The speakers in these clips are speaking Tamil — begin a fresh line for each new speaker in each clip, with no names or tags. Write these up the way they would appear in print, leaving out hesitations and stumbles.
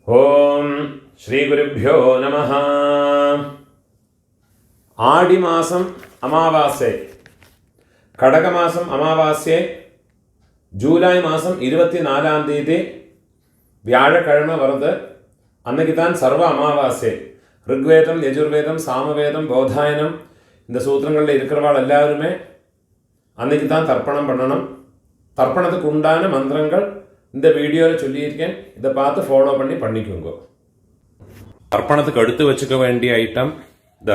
ഓം ശ്രീ ഗുരുഭ്യോ നമഃ. ആടിമാസം അമാവാസ്യ, കടകമാസം അമാവാസ്യ ജൂലൈ മാസം 24-ാം തീയതി വ്യാഴക്കിഴமை வருது. அன்னைக்கு தான் சர்வ அமாவாஸ்யை. ரிக்வேதம், யஜுர்வேதம், சாமவேதம், போதாயனம் இந்த சூத்திரங்களில் இருக்கிறவாள் எல்லாருமே அன்னைக்கு தான் தர்ப்பணம் பண்ணணும். தர்ப்பணத்துக்கு உண்டான மந்திரங்கள் இந்த வீடியோவில் சொல்லியிருக்கேன். இதை பார்த்து ஃபாலோ பண்ணிக்கோங்க. தர்ப்பணத்துக்கு எடுத்து வச்சுக்க வேண்டிய ஐட்டம் இந்த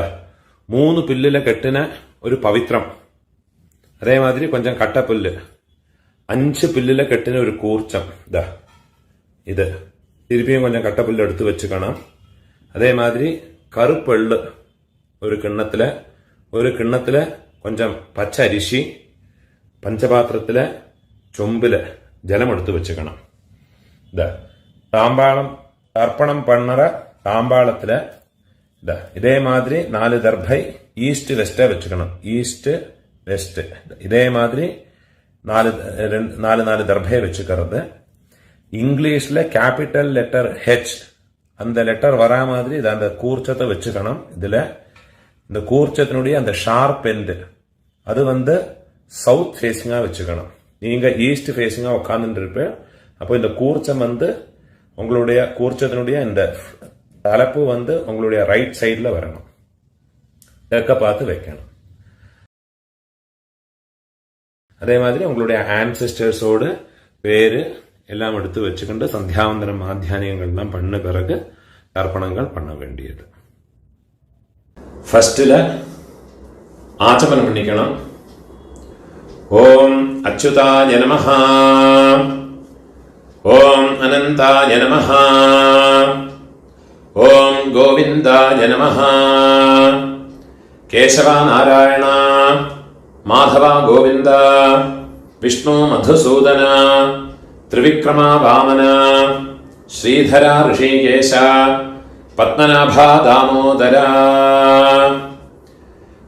3 புல்லில் கட்டின ஒரு பவித்ரம், அதே மாதிரி கொஞ்சம் கட்டப்புல்லு, 5 புல்லில் கட்டின ஒரு கூர்ச்சம், இது திருப்பியும் கொஞ்சம் கட்டப்புல்லு எடுத்து வச்சுக்கணும். அதே மாதிரி கருப்பெள்ளு ஒரு கிண்ணத்தில் கொஞ்சம் பச்சை அரிசி, பஞ்சபாத்திரத்தில் சொம்பில் ஜலம் எடுத்து வச்சுக்கணும். தாம்பாளம் தர்ப்பணம் பண்ணுற தாம்பாளத்தில் இதே மாதிரி 4 தர்பை ஈஸ்ட் வெஸ்டை வச்சுக்கணும். ஈஸ்ட் வெஸ்ட் இதே மாதிரி 4 தர்பையை வச்சுக்கிறது. இங்கிலீஷில் கேபிட்டல் லெட்டர் ஹெச், அந்த லெட்டர் வரா மாதிரி இதை அந்த கூர்ச்சத்தை வச்சுக்கணும். இதில் இந்த கூர்ச்சத்தினுடைய அந்த ஷார்ப் எண்டு அது சவுத் ஃபேஸிங்காக வச்சுக்கணும். நீங்கள் ஈஸ்ட் ஃபேஸிங்காக உட்காந்துட்டு இருப்பேன். அப்போ இந்த கூர்ச்சம் உங்களுடைய கூர்ச்சத்தினுடைய இந்த தலைப்பு உங்களுடைய ரைட் சைடில் வரணும். தெற்க பார்த்து வைக்கணும். அதே மாதிரி உங்களுடைய ஆன்செஸ்டர்ஸோடு பேரு எல்லாம் எடுத்து வச்சுக்கிட்டு சந்தியாவந்தனம் மாத்தியானியங்கள்லாம் பண்ண பிறகு தர்ப்பணங்கள் பண்ண வேண்டியது. ஃபர்ஸ்ட்ல ஆச்சமனம் பண்ணிக்கணும். ஓம் அச்சுதாய நமஹ, ஓம் அனந்தாய நமஹ, ஓம் கோவிந்தாய நமஹ, கேசவா நாராயண மாதவா கோவிந்த, விஷ்ணு மதுசூதன, திரிவிக்ரமா வாமன, ஸ்ரீதரா ரிஷிகேஷ, பத்மநாபா தாமோதரா.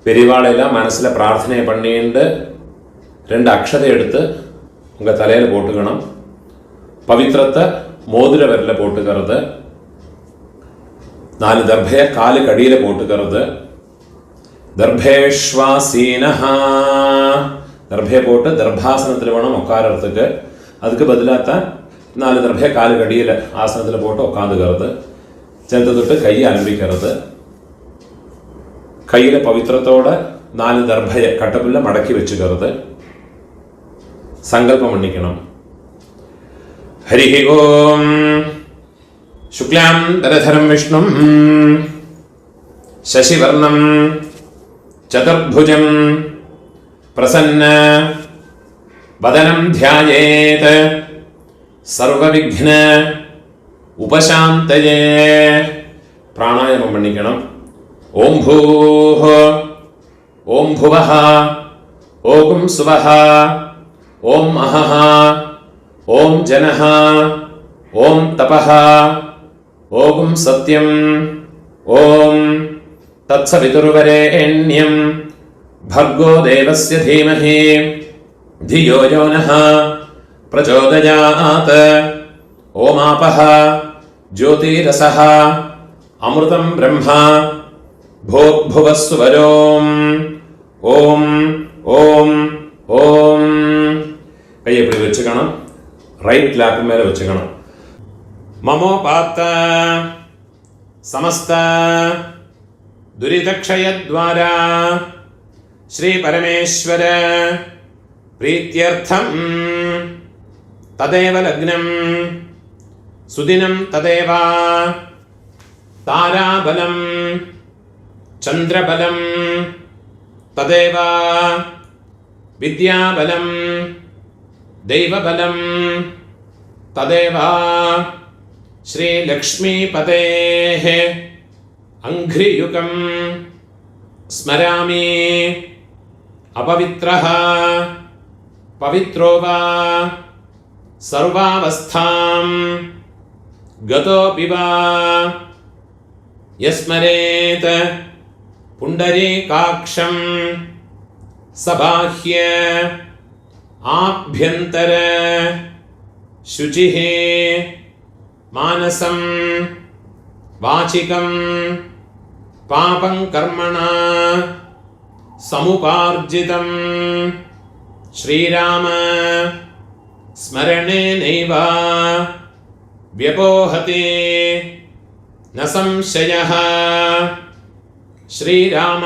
பெரியவாளெல்லாம் மனசில் பிரார்த்தனை பண்ணிட்டு 2 அக்ஷதை எடுத்து உங்கள் தலையில் போட்டுக்கணும். பவித்திரத்தை மோதிர விரல போட்டுக்கிறது. 4 தர்பையை காலுக்கு அடியில் போட்டுக்கிறது. தர்பேஷ்வாசீனஹா, தர்பையை போட்டு தர்பாசனத்தில் வேணும் உட்காரத்துக்கு. அதுக்கு பதிலாக தான் 4 தர்பையை காலுக்கு அடியில் ஆசனத்தில் போட்டு உட்காந்துக்கிறது. சேர்த்து தொட்டு கையை அலம்பிக்கிறது. கையில் பவித்திரத்தோட 4 தர்பையை கட்டப்புல்ல மடக்கி வச்சுக்கிறது. சங்கல்பம் பண்ணிக்கணும். ஹரி ஓம் சுக்லாம் தரதரம் விஷ்ணும் சசிவர்ணம் சதுர்புஜம் பிரசன்ன வதனம் தியாயேத் சர்வவிக்ன உபசாந்தயே. பிராணாயாமம் பண்ணிக்கணும். ஓம் பூஹ, ஓம் புவஹ, ஓம் சுவஹ, ஓம் அஹஹ, ஓம் ஜனஹ, ஓம் தபஹ, ஓம் சத்யம், ஓம் தத்சவிதுர்வரேண்யம் भर्गो देवस्य धीमहि धियो यो नः प्रचोदयात्. ओमापः ज्योतिरसः अमृतं ब्रह्म भोग्भुवस्वरोम्. ஓம் ஓம் ஓம். கையை இப்படி வச்சுக்கணும். ரைட் லேப் மேலே வச்சுக்கணும். மமோபாத்த சமஸ்த துரிதக்ஷயத்வாரா ஸ்ரீ பரமேஸ்வர பிரீத்யர்த்தம் ததேவ லக்னம் சுதினம் ததேவ தாராபலம் சந்திரபலம் ததேவ வித்யாபலம் தெய்வபலம் ததேவ ஸ்ரீ லக்ஷ்மீபதேஹ அங்க்ரியுகம் ஸ்மராமி. अपवित्रः पवित्रो वा सर्वावस्थां गतोऽपि वा यस्मरेत् पुण्डरीकाक्षं सबाह्य आभ्यन्तर शुचिः मानसं वाचिकं पापं कर्मणा समुपार्जितं श्रीराम स्मरणेनैव व्यपोहते न संशयः। श्रीराम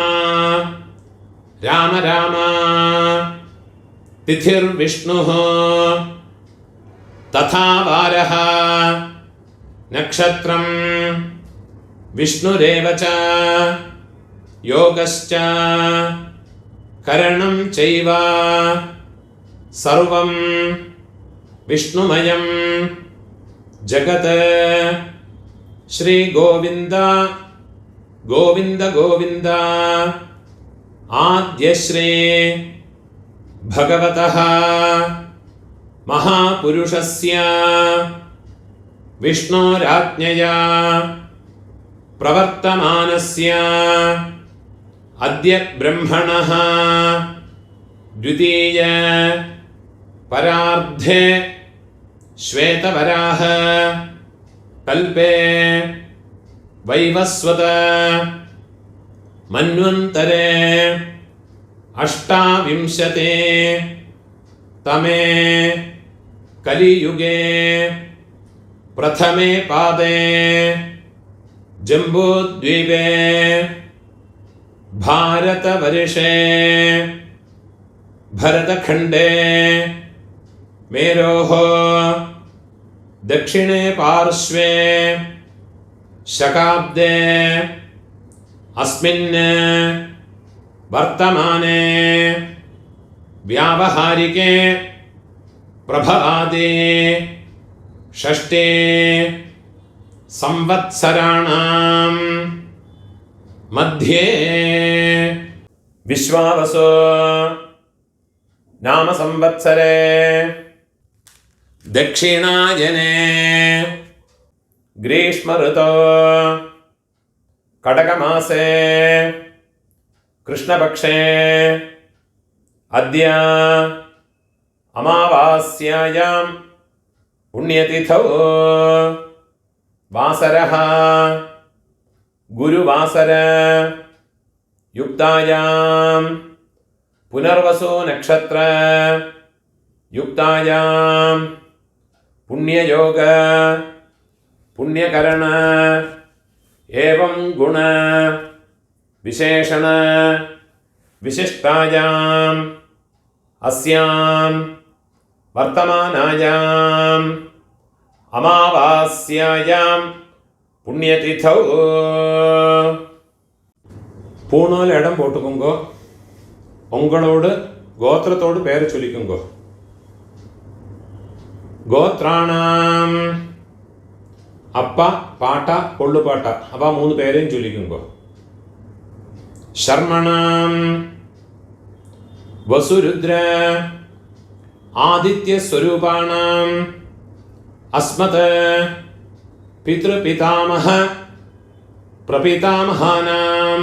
राम राम तिथिर्विष्णुः तथा वारः नक्षत्रं विष्णुरेव च योगश्च करणं चैव सर्वं विष्णुमयं जगत्। श्री गोविंद गोविंद गोविंद आद्यश्री भगवतः महापुरुषस्य विष्णोराज्ञया प्रवर्तमानस्य अद्य ब्रह्मणः द्वितीय परार्धे श्वेतवराह कल्पे वैवस्वत मन्वन्तरे अष्टाविंशते तमे कलियुगे प्रथमे पादे जम्बूद्वीपे भारतवर्षे भरतखण्डे मेरोः दक्षिणे पार्श्वे शकाब्दे अस्मिन् वर्तमाने व्यावहारिके प्रभवादि षष्ठे संवत्सराणां मध्ये विश्वावसु नाम संवत्सरे दक्षिणायने ग्रीष्म ऋतौ कटकमासे कृष्णपक्षे अद्य अमावास्यायां पुण्यतिथौ वासरः गुरुवासर युक्तायां पुनर्वसु नक्षत्र युक्तायां पुण्ययोग पुण्यकरण एवं गुण विशेषण विशिष्टायां अस्यां वर्तमानायां अमावास्यायां पुण्यतिथौ பூணூல் இடம் போட்டுக்கோங்கோ. உங்களோடு கோத்திரத்தோடு பேரை சொல்லிக்கோங்கோ. கோத்ராணாம் அப்பா பாட்டா கொள்ளு பாட்டா அவ 3 பேரையும் சொல்லிக்கோங்கோ. शर्मणां वसुरुद्र आदित्य स्वरूपाणां अस्मत् पितृपितामह प्रपितामहानां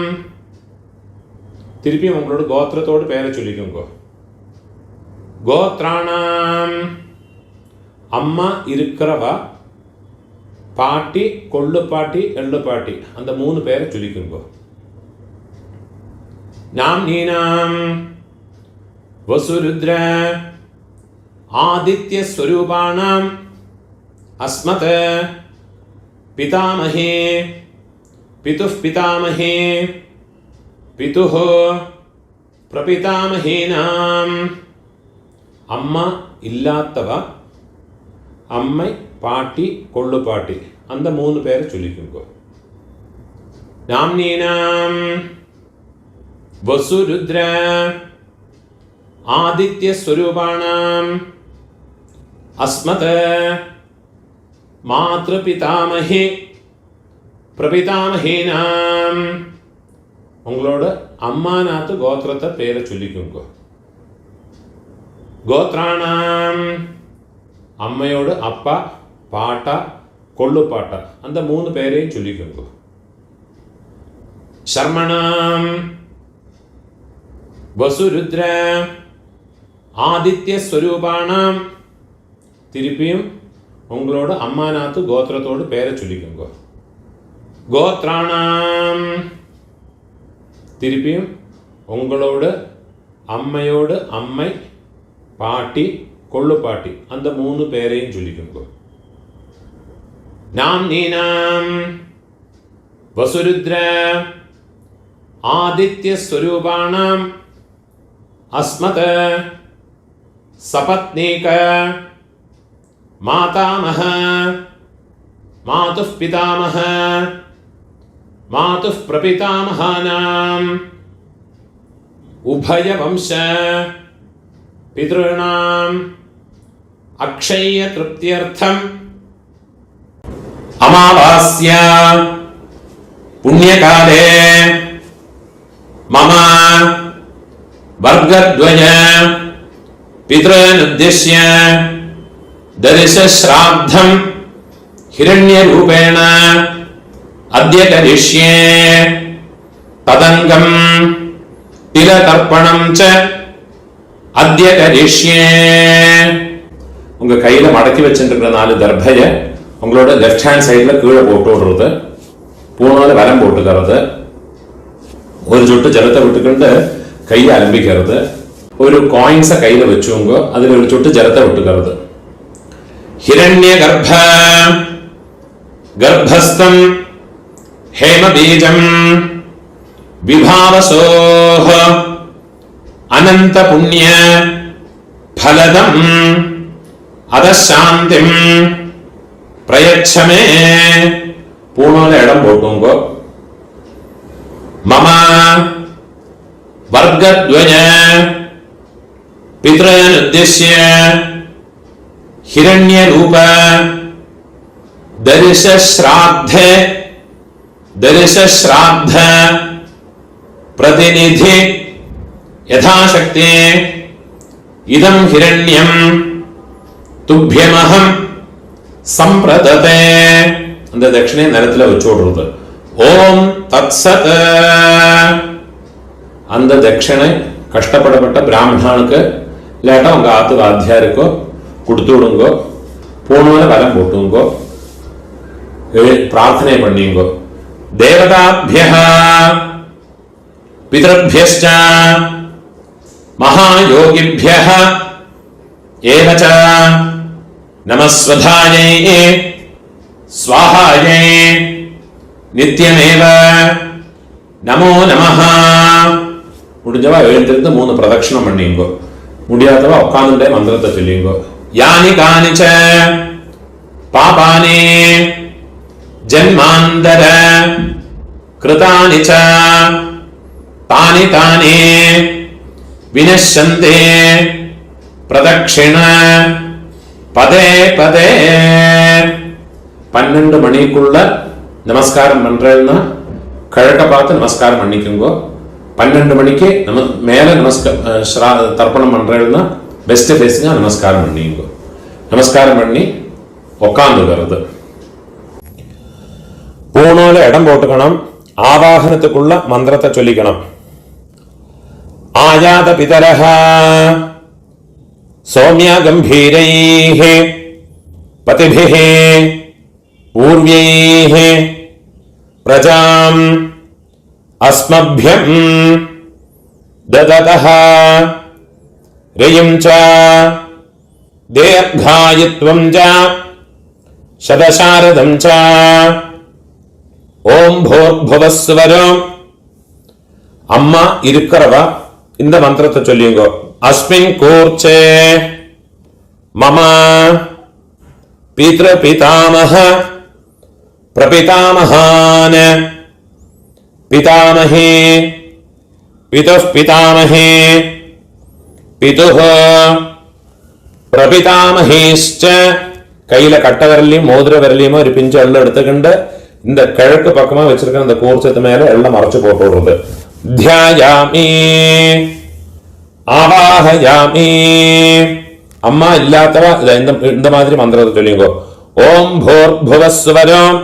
திருப்பி உங்களோட கோத்திரத்தோடு பேரை சொல்லிக்கோங்க. கோத்ராணாம் அம்மா இருக்கிறவா பாட்டி கொள்ளு பாட்டி எள்ளு பாட்டி அந்த 3 பேரை சொல்லிக்கோங்க. नाम्नीनां वसुरुद्र आदित्य स्वरूपाणां अस्मत् पितामहे पितुः पितामहे पितुः प्रपितामहेनां अम्मा इल्लात्तव अम्मै पाटी कोल्लु पाटी अंद 3 பேரை சொல்லிக்கோங்க. नाम्नीनां वसुरुद्र आदित्य स्वरूपाणां अस्मत् मातृपितामहे प्रपितामहेनां உங்களோட அம்மா நாத்து கோத்திரத்தை பேரை சொல்லிக்கோங்க. கோத்ராணாம் அம்மையோட அப்பா பாட்டா கொள்ளு பாட்டா அந்த 3 பேரையும் சொல்லிக்கோங்க. शर्मणां वसुरुद्र आदित्य स्वरूपाणां திருப்பியும் உங்களோட அம்மாநாத்து கோத்திரத்தோடு பேரை சொல்லிக்கோங்க. கோத்ராணாம். திருப்பியும் உங்களோட அம்மையோடு அம்மை, பாட்டி, கொள்ளு பாட்டி, அந்த 3 பேரையும் சொல்லிக்கோங்க. நாம் நீனாம் வசுருத்ர ஆதித்ய ஸ்வரூபாணாம் அஸ்மத சபத்னீக மாதாமஹ மாதுः பிதாமஹ மாதுः பிரபிதாமஹானாம் உபய வம்ச பித்ருணாம் அக்ஷய திருப்தியர்த்தம் அமாவாஸ்யா புண்ணியகாலே மம வர்கத்வய பித்ருனுத்திஷ்ய தரிசஸ்ராத்தம் ஹிரண்யரூபேண அத்ய கரிஷ்யே ததங்கம் திலதர்ப்பணம் ச அத்ய கரிஷ்யே. உங்க கையில மடக்கி வச்சிருக்கிற 4 தர்பைய உங்களோட லெஃப்ட் ஹேண்ட் சைட்ல கீழே போட்டு விடுறது, பூனால வரம் போட்டுக்கிறது, ஒரு சொட்டு ஜலத்தை விட்டுக்கிட்டு கையை அலம்பிக்கிறது, ஒரு காயின்ஸை கையில வச்சுங்க, அதுல ஒரு சொட்டு ஜலத்தை விட்டுக்கிறது. ஹிரண்ய கர்ப்ப கர்ப்பஸ்தம் ஹேம பீஜம் விபாவசோஹ அனந்த புண்ணிய பலதம் அதசாந்திம் பிரயச்சமே. பூனோல இடம் போட்டுங்க. மம வர்கத்வய பித்ருனுத்திஷ்ய ஹிரண்யரூப தரிசஸ்ராத்த பிரதிநிதி யதாசக்தி இதம் ஹிரண்யம் துப்யமஹம் சம்பிரததே. அந்த தட்சிணை நிலத்துல வச்சு விடுறது. ஓம் தத்சத். அந்த தட்சிணை கஷ்டப்படப்பட்ட பிராமணனுக்கு இல்லாட்டா உங்க ஆத்து வாத்தியாருக்கோ கொடுத்து விடுங்கோ. பூனோல வரம் போட்டுங்கோ, பிரார்த்தனை பண்ணிங்கோ. தேவதாபியः பிதர்பியஸ்ச மகாயோகிபியः ஏவச நமஸ்வதாயை ஸ்வாஹாயை நித்யமேவ நமோ நமஹ. முடிஞ்சவா எழுந்திருந்து 3 பிரதட்சணம் பண்ணிங்கோ. முடியாதவா உட்கார்ந்துட்டே மந்திரத்தை சொல்லிங்கோ. யானி கானிச்ச பாபானி ஜன்மாந்தர கிருதானி ச தானி தானி வினஷ்யந்தே பிரதட்சிண பதே பதே. 12 மணிக்குள்ள நமஸ்காரம் பண்றேன்னா கிழக்க பார்த்து நமஸ்காரம் பண்ணிக்கோங்க. 12 மணிக்கு மேல தர்ப்பணம் பண்றேன்னா பெஸ்ட் ஃபேஸிங்கா நமஸ்காரம் பண்ணிக்கோ. நமஸ்காரம் பண்ணி உக்காந்துக்கிறது. பூனோல இடம் போட்டுக்கணும். ஆவாகனத்துக்குள்ள மந்திரத்தை சொல்லிக்கணும். ஆயாத பிதரஹ சௌமிய கம்பீரைஹ பதிபிஹ பூர்வைஹ பிரஜாம் அஸ்மப்யம் தததஹ ரயம் ச தீர்காயுத்வம் ச சதசாரதம் ச. ஓம் பூர்புவஸ்வரம். அம்மா இருக்கிறவா இந்த மந்திரத்தை சொல்லிங்கோ. அஸ்மின் கூர்ச்சே மம பித்ரு பிதாமஹ பிரபிதாமஹான் பிதாமஹே பிதுः பிதாமஹே பிதுः பிரபிதாமஹேஷ்ச. கையில கட்ட விரலையும் மோதிர விரலையுமோ ஒரு பிஞ்சு எல்லாம் எடுத்துக்கிண்டு இந்த கிழக்கு பக்கமா வச்சிருக்க அந்த கூர்ச்சத்து மேல எல்லாம் மறைச்சு போட்டு விடுறது. தியாயாமி ஆவாஹயாமி. அம்மா இல்லாதவா இந்த மாதிரி மந்திரத்தை சொல்லிங்கோ. ஓம் பூர்புவஸ்வரம்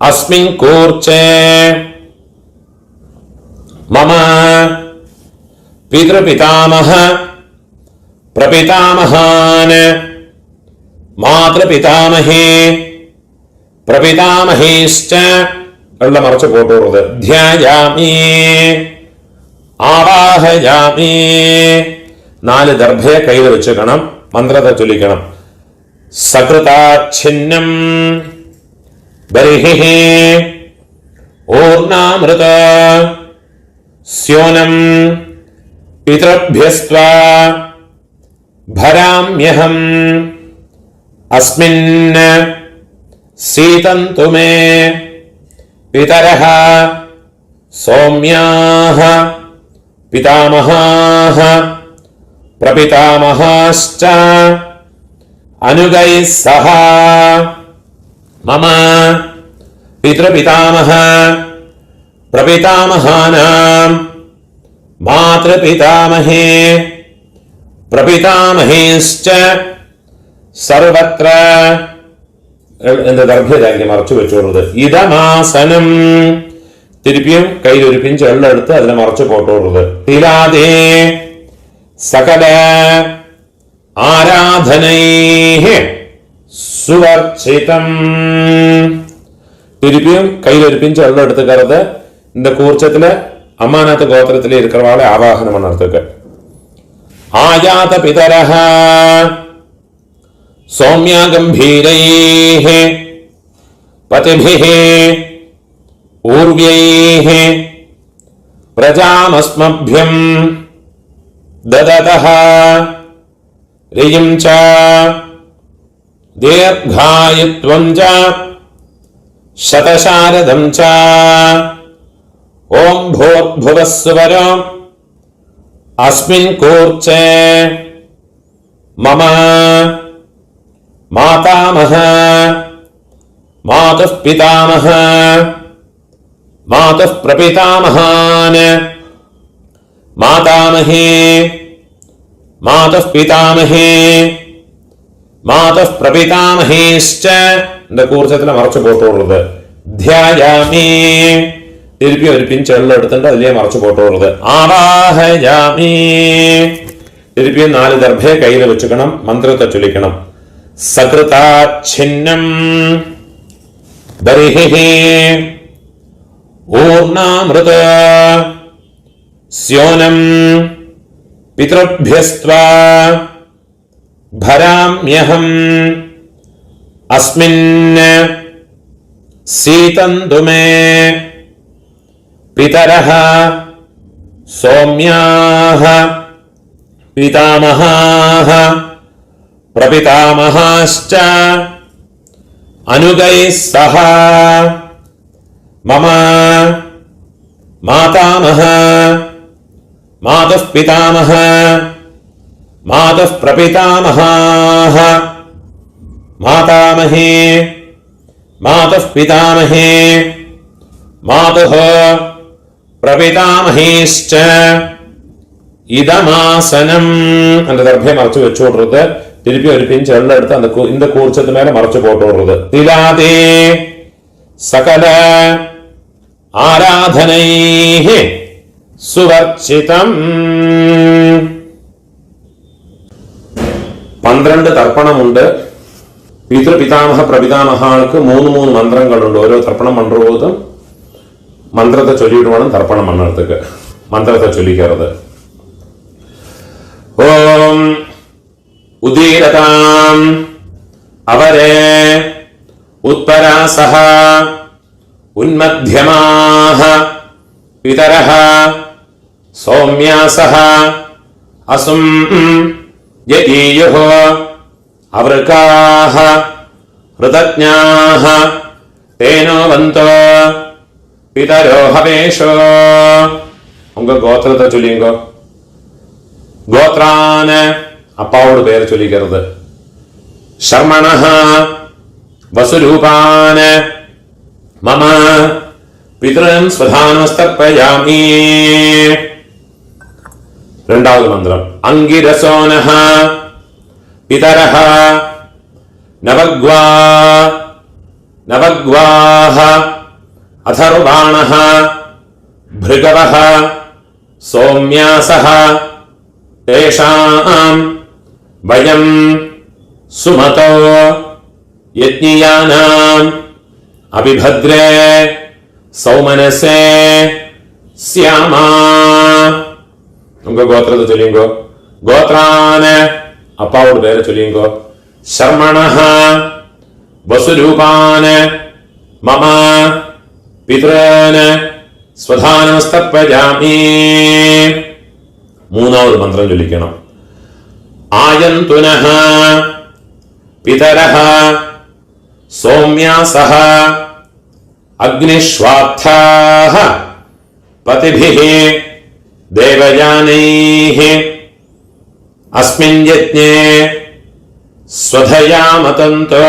அஸ்மின் கூர்ச்சே மம பித்ரு பிதாமஹ பிரபிதாமஹான் മാതൃപിതാമഹേ പ്രപിതാമഹേശ്ച ഉള്ള മറച്ച് പോട്ടുള്ളത്. ധ്യായാമി ആവാഹയാമി 4 ദർഭയെ കയ്യിൽ വെച്ചുക്കണം. മന്ത്രത്തെ ചൊല്ലിക്കണം. സകൃതാച്ഛിന്നം ബർഹിഃ ഊർണാമൃത സ്യോനം പിതൃഭ്യസ്ത്വാ ഭരാമ്യഹം അസ്മിൻ സീതന്തു മേ പിതരഃ സൗമ്യാഃ പിതാമഹാഃ പ്രപിതാമഹാശ്ച അനുഗൈഃ സഹ മമ പിതൃപിതാമഹ പ്രപിതാമഹാനാം മാതൃപിതാമഹേ പ്രപിതാമഹേശ്ച സർവത്ര എന്റെ ദർഭ്യതാക്കി മറച്ചു വെച്ചോളത്. ഇതമാസനം തിരുപ്പിയും കയ്യിലൊരു പിഞ്ച് എള്ളെടുത്ത് അതിനെ മറച്ചു പോട്ടോളത്. തിലാദേ സകല ആരാധനൈഃ സുവർച്ചിതം. തിരുപ്പിയും കയ്യിലൊരു പിഞ്ച് എള്ളെടുത്ത് കറുത് இந்த கூர்ச்சத்துல அம்மாநாத்து கோத்திரத்திலே இருக்கிறவாளை ஆவாகனம் பண்ணறதுக்கு. ஆயாத பிதரஹ சௌம்யா கம்பீரைஹ பதிபிஹ ஊர்வ்யைஹ பிரஜாமஸ்மभ्यம் தததஹ ரியம் ச தீர்காயத்வம் ச சதசாரதம் ச ஓம் भूर्भुवस्सुवर अस्मिन् कूर्चे मम मातामह मातुः पितामह मातुः प्रपितामहान् मातामहे मातुः पितामहे मातुः प्रपितामहेश्च இந்த கூர்ச்சத்துல மறைச்சு போட்டுறது. ധ്യായാമി திருப்பி ஒரு பிஞ்ச் எள்ள எடுத்துட்டு அதிலேயே மறைச்சு போட்டுறது. ஆவாஹயாமி திருப்பியும் 4 தர்ഭയെ കയ്യിൽ വെച്ചുക്കണം. മന്ത്രത്തെ ചൊല്ലിക്കണം. സകൃതാച്ഛിന്നം ബർഹിഃ ഊർണാമൃത സ്യോനം പിതൃഭ്യസ്ത്വാ ഭരാമ്യഹം അസ്മിൻ സീതന്തു മേ പിതരഃ സൗമ്യാഃ പിതാമഹാഃ പ്രപിതാമഹാശ്ച അനുഗൈഃ സഹ മമ മാതാമഹ മാതുഃ പിതാമഹ മാതുഃ പ്രപിതാമഹാഃ മാതാമഹേ മാതുഃ പിതാമഹേ മാതുഃ പ്രപിതാമഹേശ്ച இதமாசனம் அந்த தர்ഭയെ மறைச்சு வச்சு விடுறது. திருப்பி ஒரு பிஞ்ச் எள்ள எடுத்து அந்த இந்த கூர்ச்சத்து மேல மறைச்சு போட்டு விடுறது. திலாதே சகல ஆராதனைஹ சுவர்ச்சிதம். 12 தர்ப்பணമുണ്ട്. പിതൃപിതാമഹ പ്രപിതാമഹാൾക്ക് 3 മന്ത്രങ്ങളുണ്ട്. ഓരോ തർപ്പണം പண்றபோதும் മന്ത്രത്തെ ചൊല്ലിയിട്ട് വേണം തർപ്പണം പண்றதுக்கு. മന്ത്രത്തെ ചൊല്ലിക്കരുത്. ഓം ഉദീരതാം അവരേ ഉത്തരാസഹ ഉന്മധ്യമാഹ പിതരഃ സൗമ്യാസഹ അസും യതീയുഃ അവൃകാഃ ഋതജ്ഞാഃ തേനോ വന്തോ പിതരോ ഹവേഷോ. உங்க கோத்திரத்தை சொல்லிங்க. கோத்ரான அப்பாவோட பேரை சொல்லிக்கிறது. சர்மணஹ வசுரூபான மம பிதரன் ஸ்வதானஸ்தர்ப்பயாமி. 2வது மந்திரம். அங்கிரசோனஹ பிதரஹ நவக்வாஹ அதர்வாணஹ भृगवः सौम्यासः तेषां वयं സുമതോ യജ്ഞിയാനാം അഭിഭദ്രേ സൗമനസേ ശ്യാമാ. നമുക്ക് ഗോത്രത്തെ ചൊല്ലിങ്കോ. ഗോത്രാന് അപ്പാവോട് പേരെ ചൊല്ലിങ്കോ. ശർമ്മണഃ വസുരൂപാന് മമ പിതॄന് സ്വധാനമസ്തർപ്പയാമി. മൂന്നാമത് മന്ത്രം ചൊല്ലിക്കണം. ആയന്തുനഃ പിതരഃ സൗമ്യാസഃ അഗ്നിഷ്വാത്ഥാഃ പതിഭിഃ ദേവയാനൈഃ അസ്മിൻ യജ്ഞേ സ്വധയാമതന്തോ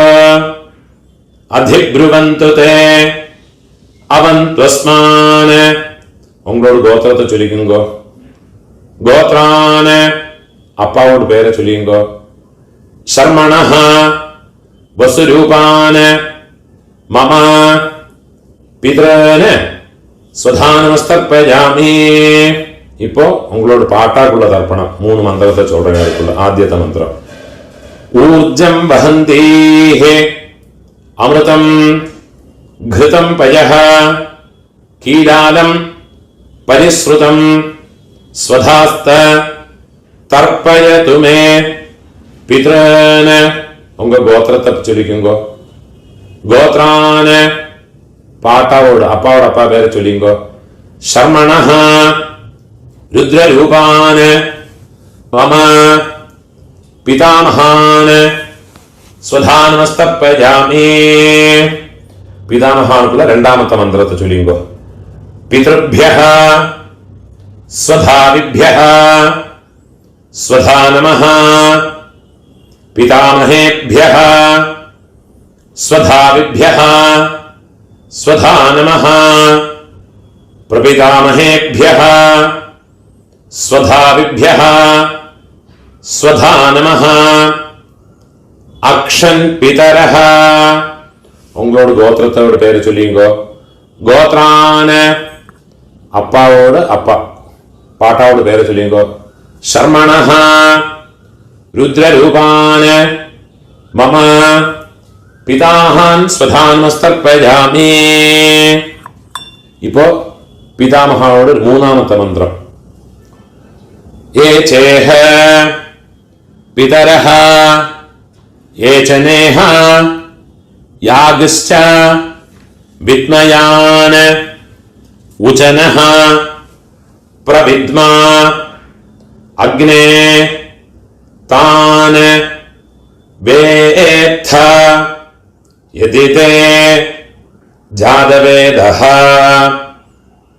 അധിബ്രുവന്തു തേ അവന്ത്വസ്മാന്. ഉങ്ങളോട് ഗോത്രത്തെ ചൊല്ലിക്കുങ്കോ. ഗോത്രാന് അപ്പാവോട് പേരെ ചൊല്ലിയുങ്കോ. ശർമ്മണഃ വസുരൂപാന് മമ പിതॄന് സ്വധാനമസ്തർപ്പയാമി. ഇപ്പോ ഉങ്ങളോട് പാട്ടാക്കുള്ള തർപ്പണം. 3 മന്ത്രത്തെ ചൊല്ലുള്ള ആദ്യത്തെ മന്ത്രം. ഊർജം വഹന്തീഃ അമൃതം ഘൃതം പയഃ കീലാലം പരിശ്രുതം സ്വധാസ്ത തർപ്പയതു മേ പിതॄന്. ഉങ്ക ഗോത്രത്തെ ചൊല്ലിക്കുങ്കോ. ഗോത്രാന് പാട്ടാവോട് അപ്പാവോട് അപ്പാ പേരെ ചൊല്ലിങ്കോ. ശർമ്മണഃ രുദ്രരൂപാന് മമ പിതാമഹാന് സ്വധാനമസ്തർപ്പയാമി. പിതാമഹാനുക്കുള്ള രണ്ടാമത്തെ മന്ത്രത്തെ ചൊല്ലിങ്കോ. പിതൃഭ്യഃ സ്വധാവിഭ്യഃ സ്വധാനമഃ പിതാമഹേഭ്യഃ സ്വധാവിഭ്യഃ സ്വധാനമഃ പ്രപിതാമഹേഭ്യഃ സ്വധാവിഭ്യഃ സ്വധാനമഃ അക്ഷൻ പിതരഃ. ഉങ്ങളോട് ഗോത്രത്തോട് പേര് ചൊല്ലിങ്കോ. ഗോത്രാന് അപ്പാവോട് അപ്പ പാട്ടാവോട് പേര് ചൊല്ലിങ്കോ. ശർമ്മണഃ രുദ്രരൂപാന് മമ പിതാഹാൻ സ്വധാനമസ്തർപ്പയാമി. ഇപ്പോ പിതാമഹാവോട് മൂന്നാമത്തെ മന്ത്രം. ഏചേഹ പിതരഃ ഏചനേഹ യാഗശ്ച വിദ്മയാന് ഉചനഃ പ്രവിദ്മാ അഗ്നേ താന് വേത്ഥ യദി തേ ജാതവേദഃ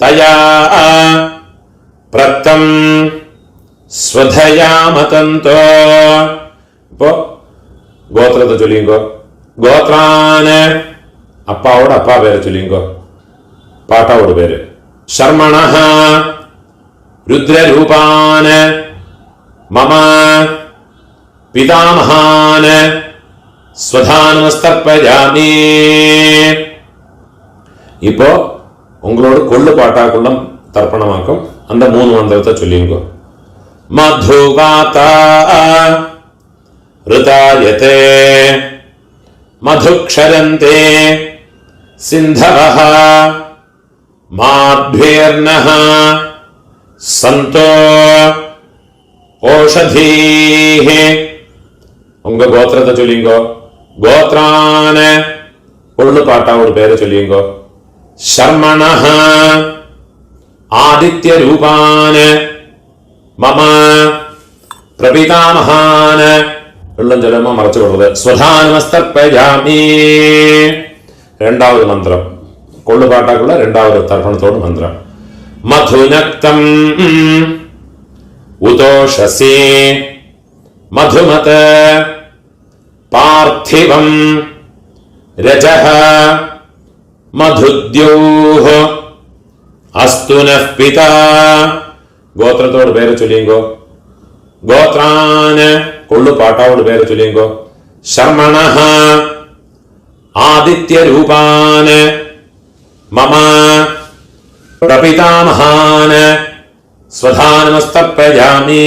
തയാ പ്രത്തം സ്വധയാമതന്തോ. ഇപ്പോ ഗോത്രത്തെ ചൊല്ലിങ്കോ. ഗോത്രാന് അപ്പാവോട് അപ്പാ പേരെ ചൊല്ലിങ്കോ. പാട്ടാവോട് പേര്. ശർമ്മണഃ രുദ്രരൂപാന് മമ പിതാമഹാന് സ്വധാനമസ്തർപ്പയാമി. ഇപ്പോ ഉങ്ങളോട് കൊള്ളു പാട്ടാക്കുള്ള തർപ്പണമാക്കും. அந்த 3 മന്ത്രത്തെ ചൊല്ലിങ്കോ. മധുവാത ഋതായതേ മധുക്ഷരന്തേ സിന്ധവഃ മാധ്വേർനഃ സന്തോ ഓഷധീഃ. ഉങ്ക ഗോത്രത്തെ ചൊല്ലിങ്കോ. ഗോത്രാന് കൊള്ളു പാട്ടാവോട് പേര് ചൊല്ലിങ്കോ. ശർമ്മണഃ ആദിത്യരൂപാന് മമ പ്രപിതാമഹാന്. വെള്ളം ചൊല്ലുമ്പോ മറച്ചു കൊടുത്തത്. സ്വധാനമസ്തർപ്പയാമി. രണ്ടാമത് മന്ത്രം. കൊള്ളുപാട്ടാക്കുള്ള രണ്ടാമത് തർപ്പണത്തോട് മന്ത്രം. മധുനക്തം ഉതോഷസി മധുമത് പാർത്ഥിവം രജഃ മധുദ്യോഃ അസ്തു നഃ പിതാ. ഗോത്രത്തോട് പേര് ചൊല്ലിങ്കോ. ഗോത്രാന് കൊള്ളു പാട്ടാവോട് പേര് ചൊല്ലിങ്കോ. ശർമ്മണഃ ആദിത്യരൂപാന് മമ പ്രപിതാമഹാന് സ്വധാനമസ്തർപ്പയാമി.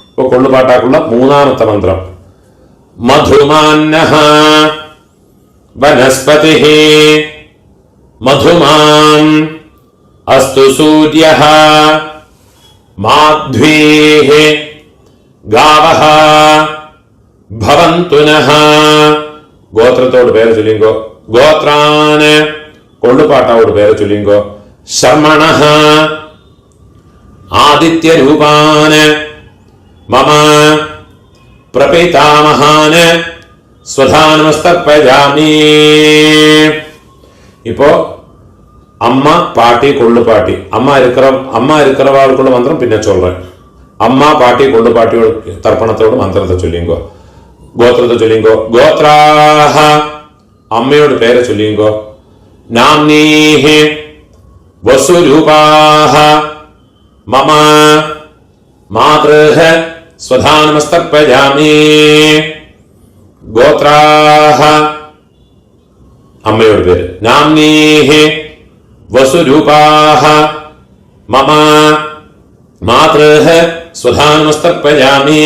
ഇപ്പൊ കൊള്ളുപാട്ടാക്കുള്ള മൂന്നാമത്തെ മന്ത്രം. मधुमान्नः वनस्पतिः मधुमान् अस्तु सूर्यः माध्वीः गावः भवन्तु नः गोत्रतोड पेर चुल्लिंगो गोत्रान कोल्लुपाट्टावोड पेर चुल्लिंगो शर्मणः आदित्य रूपान मम प्रपितामहान स्वधानमस्तर्पयामि இப்போ அம்மா பாட்டி கொள்ளு பாட்டி அம்மா இருக்கிறவாளுக்குள்ள மந்திரம் பின்ன சொல்றேன். அம்மா பாட்டி கொள்ளு பாட்டியோட தர்ப்பணத்தோட மந்திரத்தை சொல்லிங்கோ. கோத்திரத்தை சொல்லிங்கோ. கோத்ராஹ அம்மையோட பேரை சொல்லிங்கோ. நாம்னீஹி வசுரூபாஹ மம மாத்ருஹ ஸ்வதானமஸ்தர்ப்பயாமி. கோத்ராஹ அம்மையோட பேரு. நாம்னீஹி வசுரூபாஹ மம மாத்ருஹ ஸ்வதானமஸ்தர்ப்பயாமி.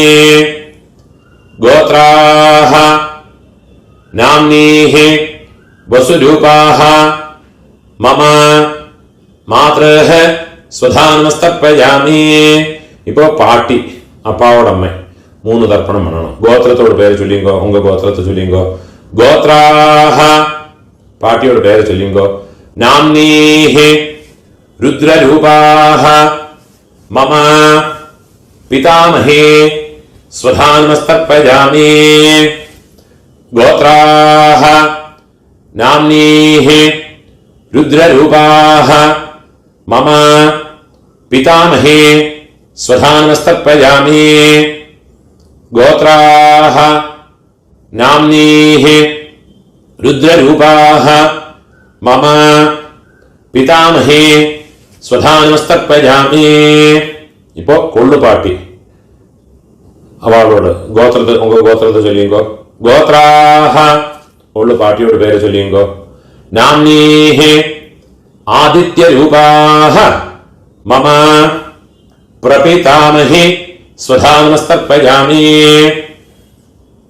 கோத்ராஹ நாம்னீஹி வசுரூபாஹ மம மாத்ருஹ ஸ்வதானமஸ்தர்ப்பயாமி. இப்போ பாட்டி அப்பாவோட அம்மை 3 தர்ப்பணம் பண்ணணும். கோத்திரத்தோட பேரை சொல்லிங்கோ. உங்க கோத்திரத்தை சொல்லிங்கோ. கோத்ராஹ பாட்டியோட பேரை சொல்லிங்கோ. நாம்னீஹி ருத்ரரூபாஹ மம பிதாமஹே ஸ்வதானமஸ்தர்ப்பயாமி. கோத்ராஹ நாம்னீஹி ருத்ரரூபாஹ மம பிதாமஹே ஸ்வதானமஸ்தர்ப்பயாமி. கோத்ராஹ நாம்னீஹி ருத்ரரூபாஹ மம பிதாமஹே ஸ்வதானமஸ்தர்ப்பயாமி. இப்போ கொள்ளு பாட்டி அவளோட கோத்திரத்தை உங்க கோத்திரத்தை சொல்லிங்கோ. கோத்ராஹ கொள்ளு பாட்டியோட பேரை சொல்லிங்கோ. நாம்னீஹி ஆதித்ய ரூபாஹ மம பிரபிதாமஹே ஸ்வதானமஸ்தர்ப்பயாமி.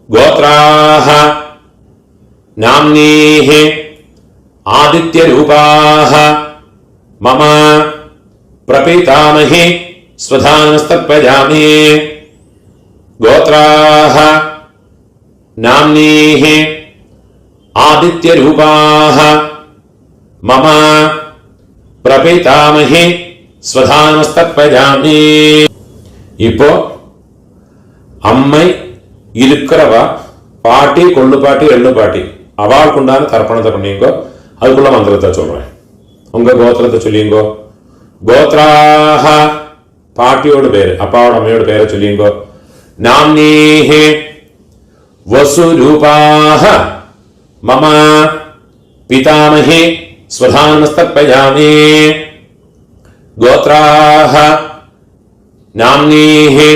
கோத்ராஹ நாம்னீஹி ஆதித்ய ரூபாஹ மம பிரபிதாமஹே ஸ்வதானமஸ்தர்ப்பயாமி. கோத்ராஹ நாம்னீஹி ஆதித்ய ரூபாஹ மம பிரபிதாமஹே ஸ்வதானமஸ்தர்ப்பயாமி. இப்போ அம்மை இருக்கிறவா பாட்டி கொள்ளு பாட்டி எள்ளு பாட்டி அவளுக்கு உண்டான தர்ப்பணத்தை பண்ணிங்கோ. அதுக்குள்ள மந்திரத்தை சொல்றேன். உங்க கோத்திரத்தை சொல்லிங்கோ. கோத்ராஹ பாட்டியோட பேரு அப்பாவோட அம்மையோட பேரை சொல்லிங்கோ. நாம்னீஹி வசுரூபாஹ மம பிதாமஹே ஸ்வதானமஸ்தர்ப்பயாமி. கோத்ராஹ நாம்னீஹி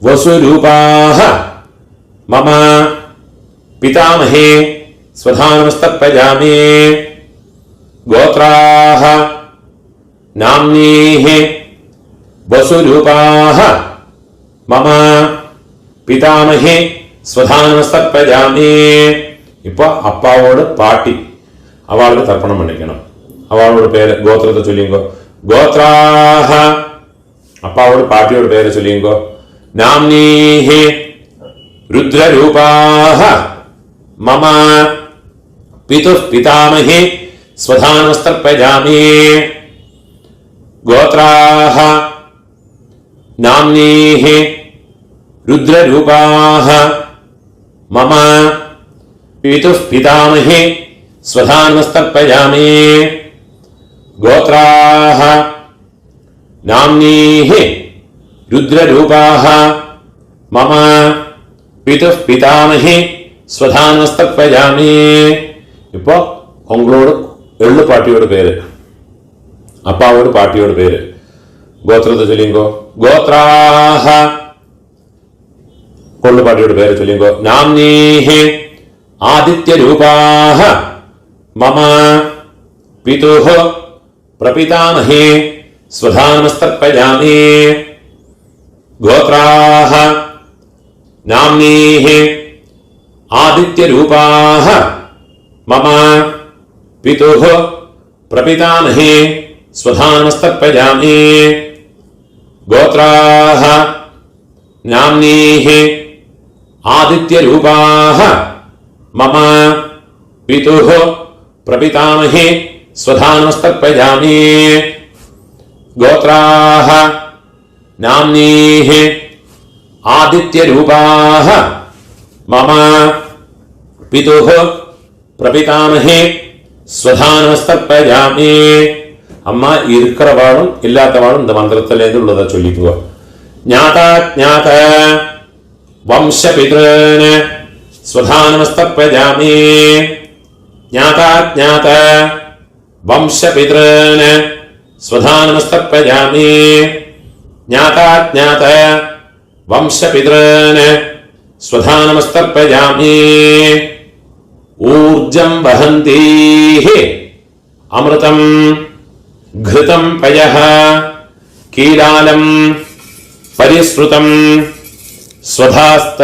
வசுரூபாஹ மம பிதாமஹே ஸ்வதானமஸ்தர்ப்பயாமி. கோத்ராஹ நாம்னீஹி வசுரூபாஹ மம பிதாமஹே ஸ்வதானமஸ்தர்ப்பயாமி. இப்போ அப்பாவோட பாட்டி அவளுக்கு தர்ப்பணம் பண்ணிக்கணும். அவளோட பேரு கோத்திரத்தை சொல்லிங்கோ. கோத்ராஹ அப்பாவோட பாட்டியோட பேரை சொல்லிங்கோ. நாம்னீஹி ருத்ரரூபாஹ மம பிதுः பிதாமஹே ஸ்வதானமஸ்தர்ப்பயாமி. கோத்ராஹ நாம்னீஹி ருத்ரரூபாஹ மம பிதுः பிதாமஹே ஸ்வதானமஸ்தர்ப்பயாமி. கோத்ராஹ நாம்னீஹி ருத்ரரூபாஹ மம பிதுः பிதாமஹே ஸ்வதானமஸ்தர்ப்பயாமி. இப்போ உங்களோட எள்ளு பாட்டியோட பேரு அப்பாவோட பாட்டியோட பேரு கோத்திரத்தை சொல்லிங்கோ. கோத்ராஹ கொள்ளு பாட்டியோட பேரை சொல்லிங்கோ. நாம்னீஹி ஆதித்ய ரூபாஹ மம பிதுः பிரபிதாமஹே ஸ்வதானமஸ்தர்ப்பயாமி. கோத்ராஹ നാമ്നീഃ ആദിത്യരൂപാഃ മമ പിതുഃ പ്രപിതാമഹേ സ്വധാനമസ്തർപ്പയാമി. ഗോത്രാഃ നാമ്നീഃ ആദിത്യരൂപാഃ മമ പിതുഃ പ്രപിതാമഹേ സ്വധാനമസ്തർപ്പയാമി. ഗോത്രാഃ നാമ്നീഃ ആദിത്യരൂപാഃ മമ പിതുഃ പ്രപിതാമഹേ സ്വധാനമസ്തർപ്പയാമി. അമ്മ இருக்கிற வாழும் இல்லாத வாழும் இந்த மந்திரத்திலேருந்து உள்ளதை சொல்லிக்குவா. ஞாதாஜ்ஞாத வம்சபிதॄன் ஸ்வதானமஸ்தர்ப்பயாமி. ஞாதாஜ்ஞாத வம்சபிதॄன் ஸ்வதானமஸ்தர்ப்பயாமி. ஞாதாஜ்ஞாத வம்சபிதॄன் ஸ்வதானமஸ்தர்ப்பயாமி. ഊർജം വഹന്തീഃ അമൃതം ഘൃതം പയഃ കീലാലം പരിശ്രുതം സ്വധാസ്ത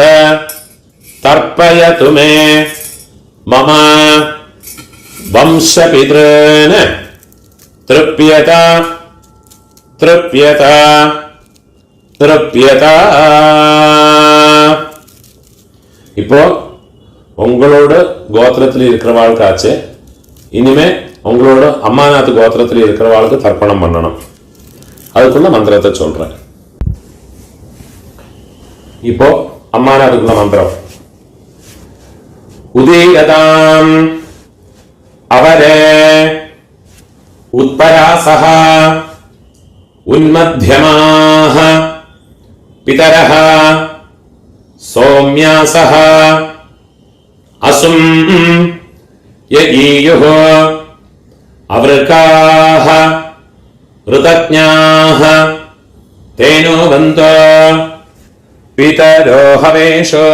തർപ്പയതു മേ മമ വംശപിതॄൻ തൃപ്യത തൃപ്യത തൃപ്യത. இப்போ உங்களோட கோத்திரத்தில் இருக்கிறவாளுக்காச்சு இனிமே உங்களோட அம்மாநாத் கோத்திரத்தில் இருக்கிறவாளுக்கு தர்ப்பணம் பண்ணணும். அதுக்குள்ள மந்திரத்தை சொல்றேன். இப்போ அம்மாநாத்துக்குள்ள மந்திரம். உதீயதாம் அவரே உத்பராசஹ உன்மத்யமாஹ பிதரஹ சௌம்யாசஹ அசும் யகீயுः அவருக்காः ऋतज्ञाः तेनो वन्तो पितरो हवेषो.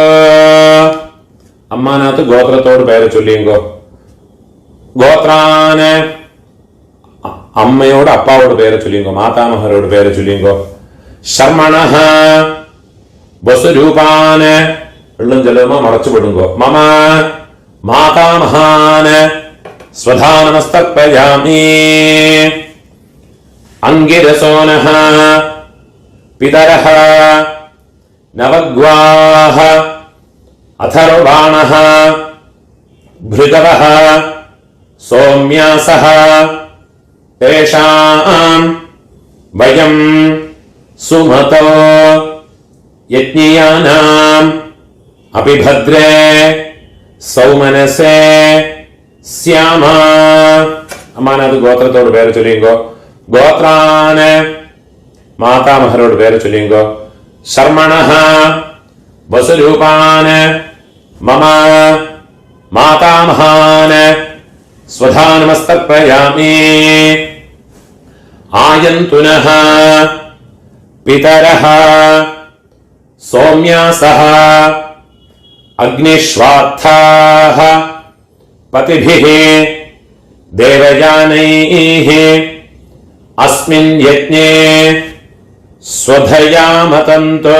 അമ്മാനാത്ത് ഗോത്രത്തോട് പേര് ചൊല്ലിയെങ്കോ. ഗോത്രാന് അമ്മയോട് അപ്പാവോട് പേര് ചൊല്ലിയെങ്കോ. മാതാമഹരോട് പേര് ചൊല്ലിയെങ്കോ. ശർമ്മണഃ വസുരൂപാന് വെള്ളം ചെല്ലുമ്പോ മറച്ചുപെടുങ്കോ. മമ മാതാമഹാന് സ്വധാനമസ്തർപ്പയാമി. അങ്കിരസോനഃ പിതരഃ നവഗ്വാഃ അഥർവാണഃ ഭൃഗവഃ സൗമ്യാസഃ തേഷാം വയം സുമതോ യജ്ഞിയാനാം അഭിഭദ്രേ സൗമനസേ സ്യാമ. അമ്മാനത് ഗോത്രത്തോട് പേര് ചൊല്ലിയെങ്കോ. ഗോത്രാന് മാതാമഹരോട് പേര് ചൊല്ലിയെങ്കോ. ശർമ്മണഃ വസുരൂപാന് മമ മാതാമഹാന് സ്വധാനമസ്തർപ്പയാമി. ആയന്തുനഃ പിതരഃ സൗമ്യാസഃ അഗ്നിശ്വാത്ഥാഃ പതിഭിഃ ദേവയാനൈഃ അസ്മിൻ യജ്ഞേ സ്വധയാ മതന്തു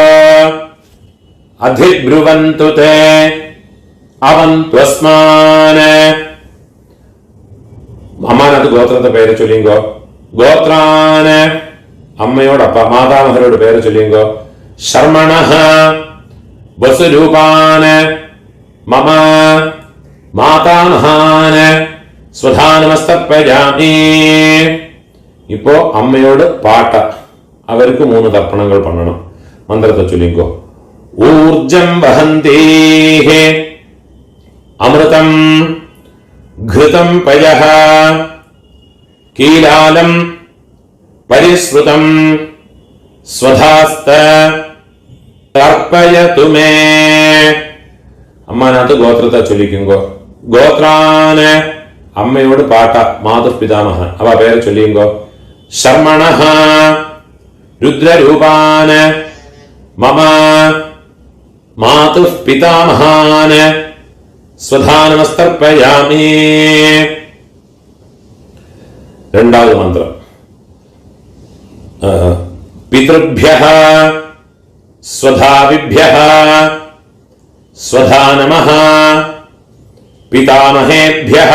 അധിബ്രുവന്തു തേ അവന്ത്വസ്മാന്. അമ്മാനത് ഗോത്രത്തെ പേര് ചൊല്ലിയെങ്കോ. ഗോത്രാന് അമ്മയോടപ്പ മാതാമഹരോട് പേര് ചൊല്ലിയെങ്കോ. ശർമ്മണഃ വസുരൂപാന് മമ മാതാമഹാന് സ്വധാനമസ്തർപ്പയാമി. ഇപ്പോ അമ്മയോട് പാട്ട. അവർക്ക് 3 തർപ്പണങ്ങൾ പണണം. മന്ത്രത്തെ ചൊല്ലിക്കോ. ഊർജം വഹന്തീഃ അമൃതം ഘൃതം പയഃ കീലാലം പരിശ്രുതം സ്വധാസ്ത തർപ്പയതു മേ. അമ്മാനത്ത് ഗോത്രത്തെ ചൊല്ലിക്കുങ്കോ. ഗോത്രാന് അമ്മയോട് പാട്ട. മാതുപിതാമഹ അവ പേര് ചൊല്ലിയുങ്കോ. ശർമ്മണഃ രുദ്രരൂപാന് മമ മാതുപിതാമഹാന് സ്വധാനമസ്തർപ്പയാമി. രണ്ടാമത് മന്ത്രം. പിതൃഭ്യഃ സ്വധാവിഭ്യഃ स्वधा नमः पितामहेभ्यः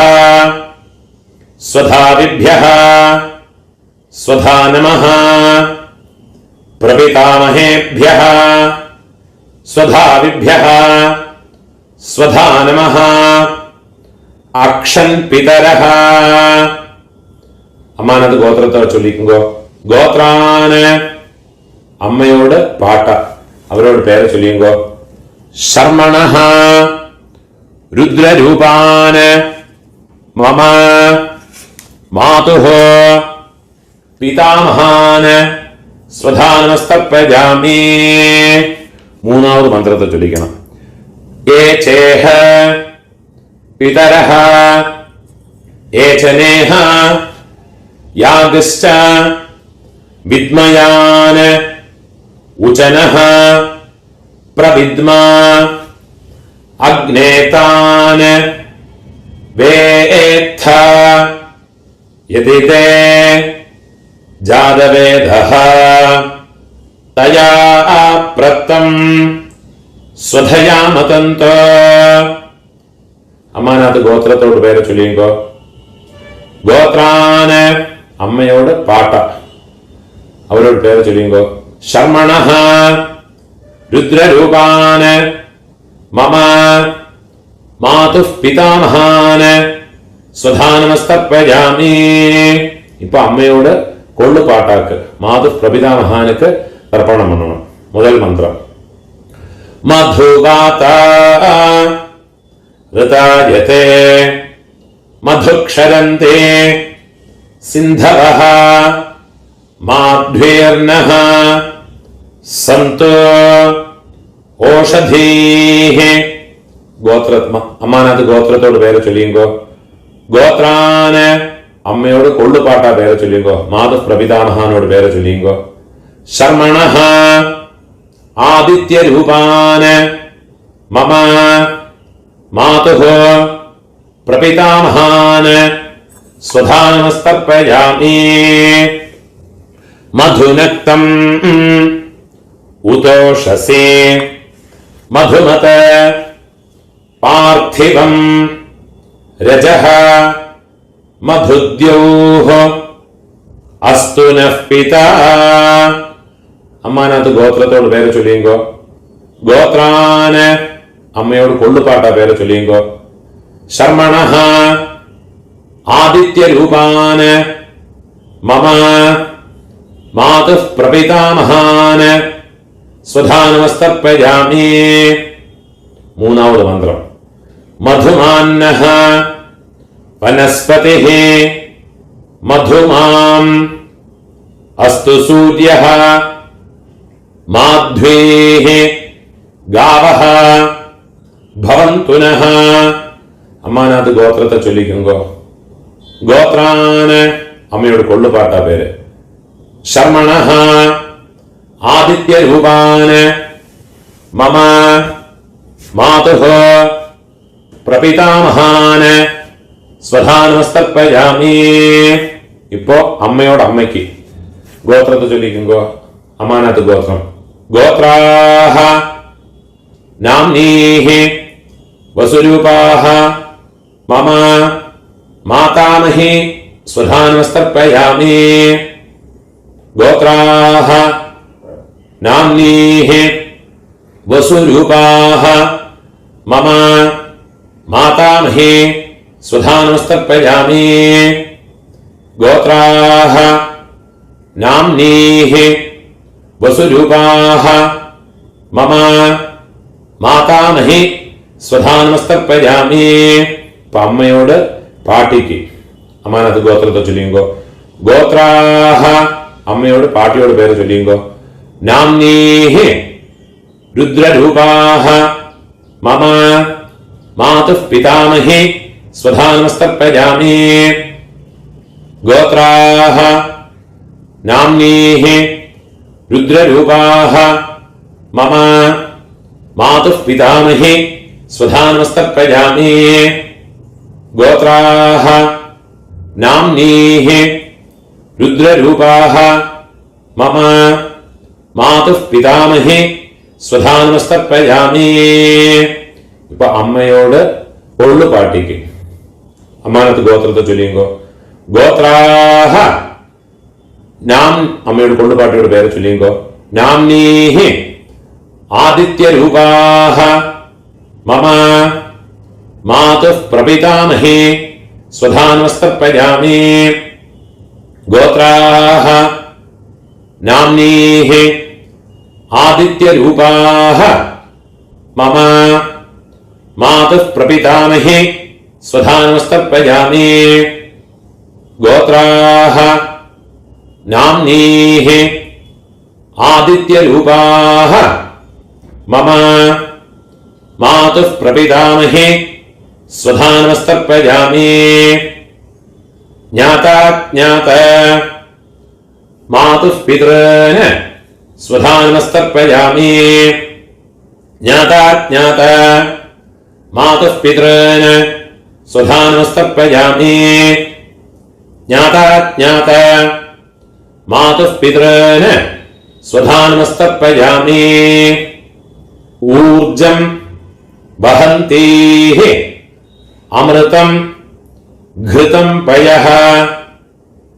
स्वधादिभ्यः स्वधा नमः प्रपितामहेभ्यः स्वधादिभ्यः स्वधा नमः अक्षन् पितरः അമ്മാനത് ഗോത്രത്തെ ചൊല്ലിക്കുമ്പോ ഗോത്രാന് അമ്മയോട് പാട്ട അവരോട് പേരെ ചൊല്ലിയുമ്പോ ശർമ്മണഃ രുദ്രരൂപാന് മമ മാതുഃ പിതാമഹാന് സ്വധാനമസ്തർപ്പയാമി. മൂന്നാമത് മന്ത്രത്തെ ചൊല്ലിക്കണം. ഏ ചേഹ പിതരഃ ഏചനേഹ യാഗശ്ച വിദ്മയാൻ ഉചനഃ പ്രവിദ്മാ അഗ്നേതാൻ വേത്ഥ യതി തേ ജാതവേദഃ തയാ പ്രത്തം സ്വധയാമതന്തോ. അമ്മാനത് ഗോത്രത്തോട് പേരെ ചൊല്ലിയുമ്പോ ഗോത്രാന് അമ്മയോട് പാട്ട അവരോട് പേര് ചൊല്ലിയുമ്പോ ശർമ്മണഃ രുദ്രരൂപാന് മമ മാതുഃ പിതാമഹാന് സ്വധാനമസ്തർപ്പയാമി. ഇപ്പൊ അമ്മയോട് കൊള്ളുപാട്ടാക്ക് മാതുഃ പ്രപിതാമഹാനുക്ക് തർപ്പണം പണ്ണണം. മുതൽ മന്ത്രം മധുവാത ഋതായതേ മധുക്ഷരന്തേ സിന്ധവഃ മാധ്വേർനഃ സന്തോ ഓഷധീഃ. അമ്മാനത് ഗോത്രത്തോട് പേരെ ചൊല്ലിയുമ്പോ ഗോത്രാന് അമ്മയോട് കൊള്ളുപാട്ട പേരെ ചൊല്ലിയുമ്പോ മാതുഃ പ്രപിതാമഹാനോട് പേരെ ചൊല്ലിയുമ്പോ ശർമ്മണഃ ആദിത്യരൂപാന് മമ മാതുഃ പ്രപിതാമഹാന് സ്വധാനമസ്തർപ്പയാമി. മധുനക്തം ഉതോഷസേ മധുമത പാർത്ഥിവം രജഃ മധുദ്യോഃ അസ്തു നഃ പിതാ. അമ്മാനത് ഗോത്രത്തോട് പേര് ചൊല്ലിയുമ്പോ ഗോത്രാന് അമ്മയോട് കൊള്ളുപാട്ട പേര് ചൊല്ലിയുമ്പോ ശർമ്മണഃ ആദിത്യരൂപാന് മമ മാതുഃ പ്രപിതാമഹാന് സ്വധാനമസ്തർപ്പയാമി. മൂന്നാമത് മന്ത്രം മധുമാന്നഃ വനസ്പതിഃ മധുമാം അസ്തു സൂര്യഃ മാധ്വീഃ ഗാവഃ ഭവന്തു നഃ. അമ്മാനത് ഗോത്രത്തെ ചൊല്ലിക്കുമ്പോ ഗോത്രാന് അമ്മയോട് കൊള്ളുപാട്ട പേര് ശർമ്മണഃ ആദിത്യരൂപാന് മമ മാതുഃ പ്രപിതാമഹാന് സ്വധാനമസ്തർപ്പയാമി. ഇപ്പോ അമ്മയോട് അമ്മയ്ക്ക് ഗോത്രത്തെ ചൊല്ലിക്കുമ്പോ അമ്മാനത്ത് ഗോത്രം ഗോത്രാഹ നാംനീഃ വസുരൂപാഹ മമ മാതാമഹി സ്വധാനമസ്തർപ്പയാമി. ഗോത്രാഹ നാംനീഃ വസുരൂപാഹ മമ മാതാമഹി സ്വധാനമസ്തർപ്പയാമി. ഗോത്രാഹ നാംനീഃ വസുരൂപാഹ മമ മാതാമഹി സ്വധാനമസ്തർപ്പയാമി. ഇപ്പൊ അമ്മയോട് പാട്ടിക്ക് അമ്മാനത്ത് ഗോത്രത്തെ ചൊല്ലിയുമ്പോ ഗോത്രാഹ അമ്മയോട് പാട്ടിയോട് പേര് ചൊല്ലിയുമ്പോ നാംനീഃ രുദ്രരൂപാഹ മമ മാതുഃ പിതാമഹി സ്വധാനമസ്തർപ്പയാമി. ഗോത്രാഹ നാംനീഃ രുദ്രരൂപാഹ മമ മാതുഃ പിതാമഹി സ്വധാനമസ്തർപ്പയാമി. ഗോത്രാഹ നാംനീഃ രുദ്രരൂപാഹ മമ മാതുഃ പിതാമഹി സ്വധാനമസ്തർപ്പയാമി. ഇപ്പൊ അമ്മയോട് ഒള്ളു പാട്ടിക്ക് അമ്മാനത്ത് ഗോത്രത്തെ ചൊല്ലിയുങ്കോ ഗോത്രാഹ നാം അമ്മയോട് കൊള്ളുപാട്ടിയുടെ പേര് ചൊല്ലിയുങ്കോ നാംനീഹി ആദിത്യരൂപാഹ മമ മാതുഃ പ്രപിതാമഹേ സ്വധാനമസ്തർപ്പയാമി ഗോത്രാഹ നാംനീഹി ആദിത്യരൂപാഹ മമ മാതുഃ പ്രപിതാമഹേ സ്വധാനമസ്തർപ്പയാമി ഗോത്രാഹ നാംനീഹി ആദിത്യരൂപാഹ മമ മാതുഃ പ്രപിതാമഹേ സ്വധാനമസ്തർപ്പയാമി ജ്ഞാതാജ്ഞാത മാതുഃ പിതॄൻ സ്വധാനമസ്തർപ്പയാമി ജ്ഞാതാജ്ഞാത മാതുഃ പിതॄൻ സ്വധാനമസ്തർപ്പയാമി ജ്ഞാതാജ്ഞാത മാതുഃ പിതॄൻ സ്വധാനമസ്തർപ്പയാമി ഊർജം വഹന്തീഃ അമൃതം ഘൃതം പയഃ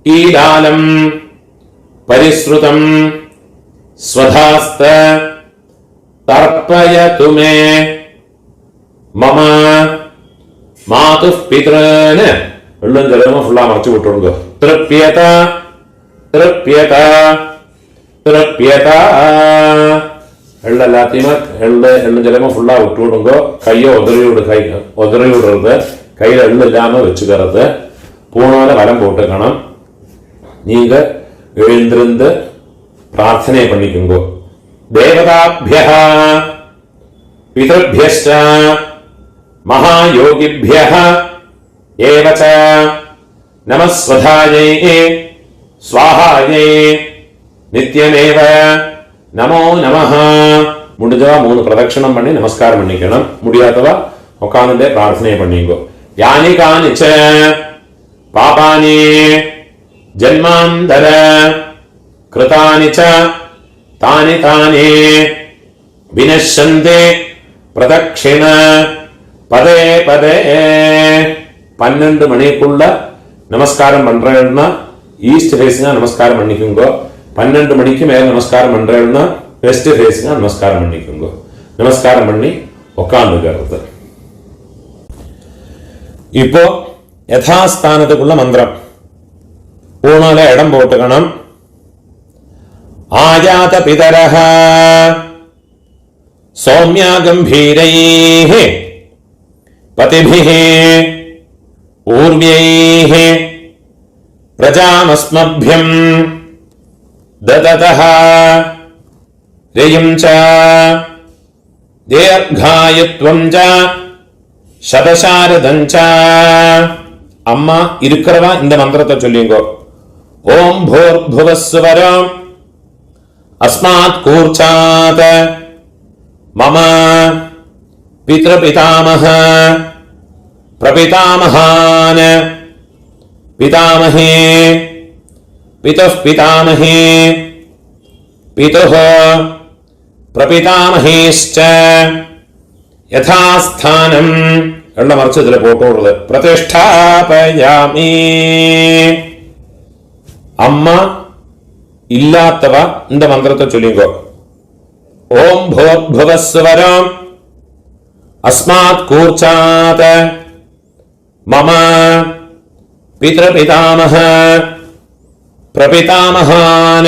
ഈലാലം പരിശ്രുതം സ്വധാസ്ത തർപ്പയതു മേ മമ മാതുഃ പിതॄൻ വെള്ളം ജലമോ ഫുള്ളാ മറച്ചു വിട്ടുകൊടുക്കുക തൃപ്യത തൃപ്യത തൃപ്യത എള്ളെല്ലാத்தையுமே എള്ളും ജലമോ ഫുള്ളാ വിട്ടുകൊടുങ്കോ കയ്യോ ഒതറി വിടരുത് കയ്യിൽ എള്ളില്ലാമ വെച്ചുകறது പൂണോല വരം போட்டுக்கணும் நீங்க எழுந்திருந்து பிரார்த்தனை பண்ணிக்குங்கோ தேவதாഭ്യഃ பிதൃഭ്യശ്ച മഹായോഗിഭ്യഃ ഏവച നമഃ സ്വധായൈ സ്വാഹായൈ നിത്യമേവ நமோ நமஹ முடிஞ்சவா 3 பிரதட்சணம் பண்ணி நமஸ்காரம் பண்ணிக்கணும் முடியாதவா உட்கார்ந்து பிரார்த்தனை பண்ணிங்கோ யானி கானிச்ச பாபானி ஜன்மாந்தர கிருதானி ச தானி தானி வினஷ்யந்தே பிரதட்சிண பதே பதே 12 மணிக்குள்ள நமஸ்காரம் பண்றேன்னா ஈஸ்ட் ஃபேஸிங்கா நமஸ்காரம் பண்ணிக்குங்கோ 12 மணிக்கு மேல நமஸ்காரம் பண்றேன்னா வெஸ்ட் ஃபேஸிங்கா நமஸ்காரம் பண்ணிக்குங்கோ நமஸ்காரம் பண்ணி உட்கார்ந்துக்கிறது இப்போ യഥാസ്ഥാനത്തുള്ള മന്ത്രം ഊണോല ഇടം പോട്ടുകണം ആജാത പിതരഃ സൗമ്യാ ഗംഭീരൈഃ പതിഭിഃ ഊർവ്യൈഃ പ്രജാമസ്മഭ്യം ദദതഃ രയും ച ദീർഘായുത്വം ച ശതശാരദം ച അമ്മ இருக்கிறவ இந்த மந்திரத்தை சொல்லிங்கோ ஓம் பூர்புவஸ்வரம் அஸ்மாத் கூர்ச்சாத் மம பித்ருபிதாமஹ பிரபிதாமஹான் பிதாமஹே பிதுः பிதாமஹே பிதுः பிரபிதாமஹேश्च யதாஸ்தானம் എള്ള മറിച്ച് ഇതിൽ പോട്ടോടുള്ളത് പ്രതിഷ്ഠാപയാമി അമ്മ ഇല്ലാത്തവ இந்த മന്ത്രത്തെ ചൊല്ലിക്കോ ഓം ഭൂർഭുവസ്വരം അസ്മാത് കൂർച്ചാത് മമ പിതൃപിതാമഹ പ്രപിതാമഹാൻ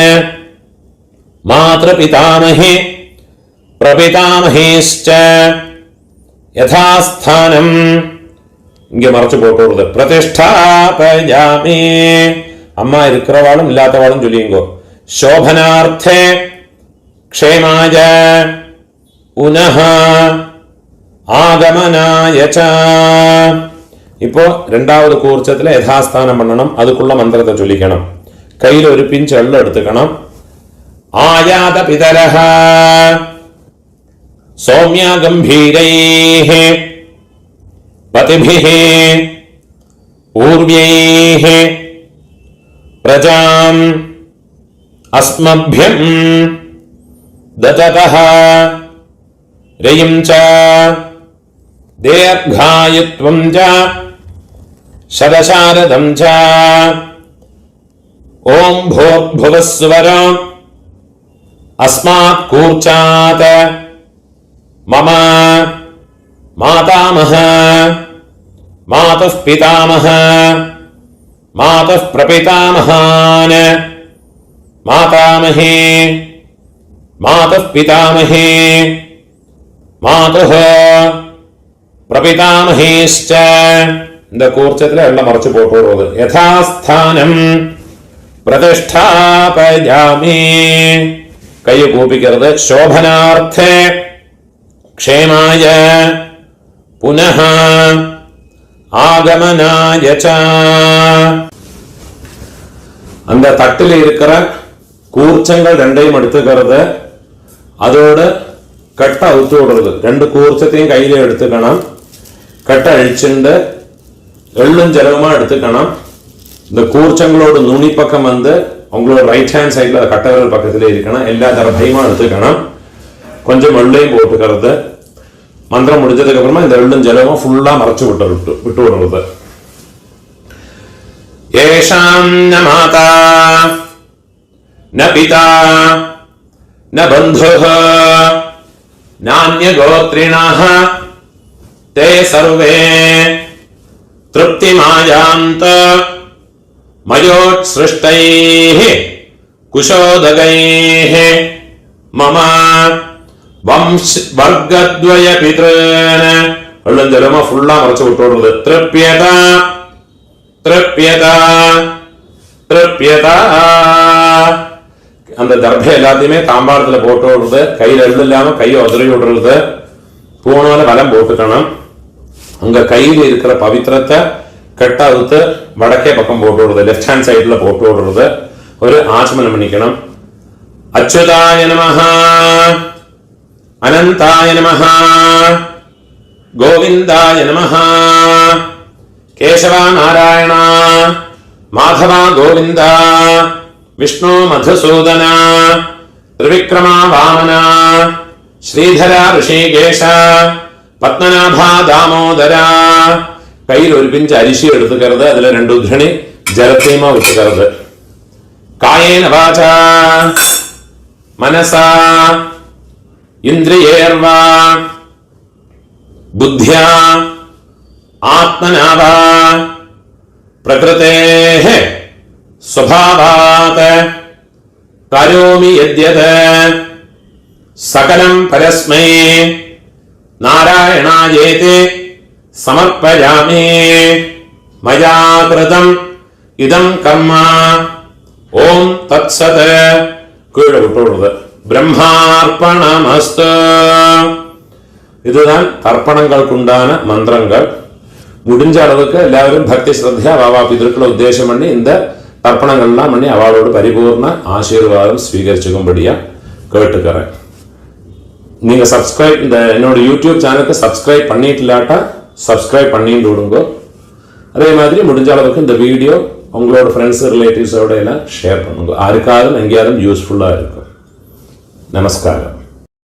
മാതൃപിതാമഹേ പ്രപിതാമഹേശ്ച യഥാസ്ഥാനം ഇങ്ങ മറച്ചു പോട്ടോടുത് പ്രതിഷ്ഠാപയാമി അമ്മ ഇരിക്കുന്നവാളും ഇല്ലാത്തവാളും ചൊല്ലിയുങ്കോ ശോഭനാർത്ഥേ ക്ഷേമായ പുനഃ ആഗമനായ ച ഇപ്പോ രണ്ടാമത് കൂർച്ചത്തിലെ യഥാസ്ഥാനം പണ്ണണം അതുക്കുള്ള മന്ത്രത്തെ ചൊല്ലിക്കണം കയ്യിൽ ഒരു പിഞ്ച് എള്ളം എടുത്തുക്കണം ആയാത പിതരഃ സൗമ്യാ ഗംഭീരൈഃ പതിഭിഃ ഊർവ്യൈഃ പ്രജാം അസ്മഭ്യം ദദതഃ രയും ച दीर्घायुत्वं च शतशारदं च ओम भूर्भुवः स्वः अस्मात् कूर्चात् मम मातामह मातुः पितामह मातुः प्रपितामहान् मातामहे मातुः पितामहे मातुः प्रपितामहेश्च இந்த கூர்ச்சத்துல எல்லாம் மறைச்சு போட்டு வருவது யதாஸ்தானம் प्रतिष्ठापयामि கையை கூப்பிக்கிறது शोभनार्थे क्षेमाय पुनः आगमनाय च அந்த தட்டில் இருக்கிற கூர்ச்சங்கள் ரெண்டையும் எடுத்துக்கிறது அதோட கட்டை அவுத்து விடுறது ரெண்டு கூர்ச்சத்தையும் கையில எடுத்துக்கணும் கட்டை அழிச்சுண்டு எள்ளும் ஜலமா எடுத்துக்கணும் இந்த கூர்ச்சங்களோட நுனி பக்கம் வந்து உங்களோட ரைட் ஹேண்ட் சைட்ல கட்டை விரல் பக்கத்துல இருக்கணும் எல்லா தரப்பையுமா எடுத்துக்கணும் கொஞ்சம் எள்ளையும் போட்டுக்கிறது மந்திரம் முடிஞ்சதுக்கு அப்புறமா இந்த எள்ளும் ஜலமும் ஃபுல்லா மறைச்சு விட்டு விடுறது ஏஷாம் ந மாதா ந பிதா ந பந்துः நான்யகோத்ரிணः ते सर्वे तृप्तिमायान्त मयोत्सृष्टैः कुशोदगैः मम वर्गद्वय पितॄन् வெள்ளஞ்சலமா ஃபுல்லா மறைச்சு விட்டுறது திருப்யதா திருப்யதா திருப்யதா அந்த தர்பை எல்லாத்தையுமே தாம்பாளத்துல போட்டு விடுறது கையில எள்ளு இல்லாம கையை உதறி விடுறது பூணோல வலம் போட்டுக்கணும் உங்க கையில இருக்கிற பவித்திரத்தை கட்ட அவுத்து வடக்கே பக்கம் போட்டு விடுறது லெஃப்ட் ஹேண்ட் சைட்ல போட்டு விடுறது ஒரு ஆச்சமனம் பண்ணிக்கணும் அச்சுதாய நமஹ அனந்தாய நமஹ கோவிந்தாய நமஹ கேசவா நாராயண மாதவா கோவிந்தா விஷ்ணு மதுசூதன திரிவிக்ரமா வாமன ஸ்ரீதரா ഋഷികേശ പത്മനാഭ ദാമോദര കയ്യിൽ ഒരു പിഞ്ച് അരിശി എടുത്തുക്കരുത് അതിൽ രണ്ട് ഉദ്ധരണി ജലത്തേമ വിട്ടുക്കരുത് കായേന വാച മനസാ ഇന്ദ്രിയേർവാ ബുദ്ധ്യാ ആത്മനാവാ പ്രകൃതേഃ സ്വഭാവാത് കരോമി യദ്യത് सकलं परस्मै नारायणायेति समर्पयामि मया कृतम् इदं कर्म ओम तत्सत् கீழே விட்டுடுறது பிரம்மார்ப்பணமஸ்து இதுதான் தர்ப்பணங்களுக்குண்டான மந்திரங்கள் முடிஞ்ச அளவுக்கு எல்லாரும் பக்தி ஸ்ரத்தையா பாபா பிதர்களை உத்தேசம் பண்ணி இந்த தர்ப்பணங்கள்லாம் பண்ணி அவளோட பரிபூர்ண ஆசீர்வாதம் ஸ்வீகரிச்சுக்கும்படியா கேட்டுக்கிறேன் நீங்க சப்ஸ்கிரைப் இந்த என்னோட யூடியூப் சேனலுக்கு சப்ஸ்கிரைப் பண்ணிட்டு இல்லாட்டா சப்ஸ்கிரைப் பண்ணிட்டு விடுங்க அதே மாதிரி முடிஞ்ச அளவுக்கு இந்த வீடியோ உங்களோட ஃப்ரெண்ட்ஸ் ரிலேட்டிவ்ஸோட எல்லாம் ஷேர் பண்ணுங்க யாருக்காவது எங்கேயாவது யூஸ்ஃபுல்லா இருக்கும் நமஸ்காரம்